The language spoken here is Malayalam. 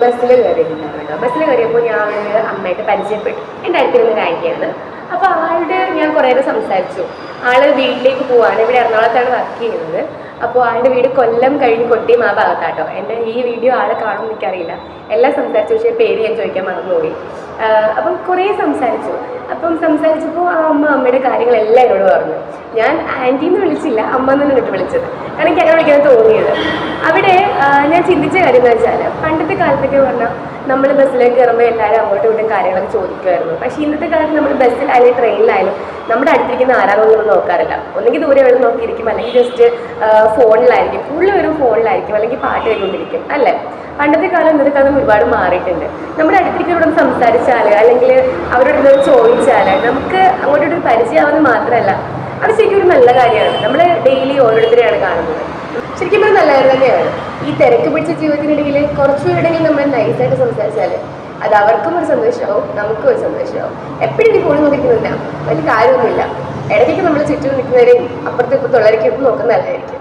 ബസ്സിൽ കയറിയിട്ടുണ്ടായിരുന്നു. ബസ്സിൽ കയറിയപ്പോൾ ഞാൻ അമ്മയായിട്ട് പരിചയപ്പെട്ടു. എൻ്റെ അടുത്തിരുന്ന ഒരു ആൻറ്റിയാണ്. അപ്പോൾ ആളുടെ ഞാൻ കുറേ നേരം സംസാരിച്ചു. ആൾ വീട്ടിലേക്ക് പോവാണ്. ഇവിടെ എറണാകുളത്താണ് വർക്ക് ചെയ്യുന്നത്. അപ്പോൾ ആളുടെ വീട് കൊല്ലം കഴിഞ്ഞ് കൊട്ടിയും ആ ഭാഗത്താട്ടോ. എൻ്റെ ഈ വീഡിയോ ആൾ കാണുമെന്ന് എനിക്കറിയില്ല. എല്ലാം സംസാരിച്ചു, പക്ഷേ പേര് ഞാൻ ചോദിക്കാൻ മറന്നുപോയി. അപ്പം കുറേ സംസാരിച്ചു. അപ്പം സംസാരിച്ചപ്പോൾ ആ അമ്മയുടെ കാര്യങ്ങളെല്ലാം എന്നോട് പറഞ്ഞു. ഞാൻ ആൻറ്റീന്ന് വിളിച്ചില്ല, അമ്മ എന്ന് എന്നിട്ട് വിളിച്ചത്. കാരണം എനിക്ക് അങ്ങനെ വിളിക്കാൻ തോന്നിയത്. അവിടെ ഞാൻ ചിന്തിച്ച കാര്യം എന്ന് വെച്ചാൽ, പണ്ടത്തെ കാലത്തൊക്കെ പറഞ്ഞാൽ നമ്മൾ ബസ്സിലേക്ക് കയറുമ്പോൾ എല്ലാവരും അങ്ങോട്ടും ഇങ്ങോട്ടും കാര്യങ്ങളൊക്കെ ചോദിക്കുമായിരുന്നു. പക്ഷേ ഇന്നത്തെ കാലത്ത് നമ്മൾ ബസ്സിലായാലും ട്രെയിനിലായാലും നമ്മുടെ അടുത്തിരിക്കുന്ന ആരാധനൊന്നും നോക്കാറില്ല. ഒന്നെങ്കിൽ ദൂരെ എവിടെ നോക്കിയിരിക്കും, അല്ലെങ്കിൽ ജസ്റ്റ് ഫോണിലായിരിക്കും. ഫുള്ള് വരും ഫോണിലായിരിക്കും, അല്ലെങ്കിൽ പാട്ട് കേട്ടുകൊണ്ടിരിക്കും അല്ലേ. പണ്ടത്തെ കാലം ഇന്നത്തെ കാലം ഒരുപാട് മാറിയിട്ടുണ്ട്. നമ്മുടെ അടുത്തിരിക്കുന്നവരോട് സംസാരിച്ചാൽ അല്ലെങ്കിൽ അവരോട് ചോദിച്ചാൽ നമുക്ക് അങ്ങോട്ടൊരു പരിചയമാവുന്നത് മാത്രമല്ല, അത് ശരിക്കും ഒരു നല്ല കാര്യമാണ്. നമ്മൾ ഡെയിലി ഓരോരുത്തരെയാണ് കാണുന്നത്. ശരിക്കും പറഞ്ഞാൽ നല്ല കാര്യം തന്നെയാണ്. ഈ തിരക്ക് പിടിച്ച ജീവിതത്തിനിടയിൽ കുറച്ചുപേരുടെങ്കിലും നമ്മൾ നൈസായിട്ട് സംസാരിച്ചാൽ അത് അവർക്കും ഒരു സന്തോഷമാവും, നമുക്കും ഒരു സന്തോഷമാവും. എപ്പോഴും ഈ ഫോൺ നോക്കിക്കുന്നില്ല, വലിയ കാര്യമൊന്നുമില്ല. ഇടയ്ക്കൊക്കെ നമ്മൾ ചുറ്റും നിൽക്കുന്നവരെയും അപ്പുറത്തും ഇപ്പുറത്തുള്ളവരൊക്കെ നോക്കുന്നതല്ലായിരിക്കും.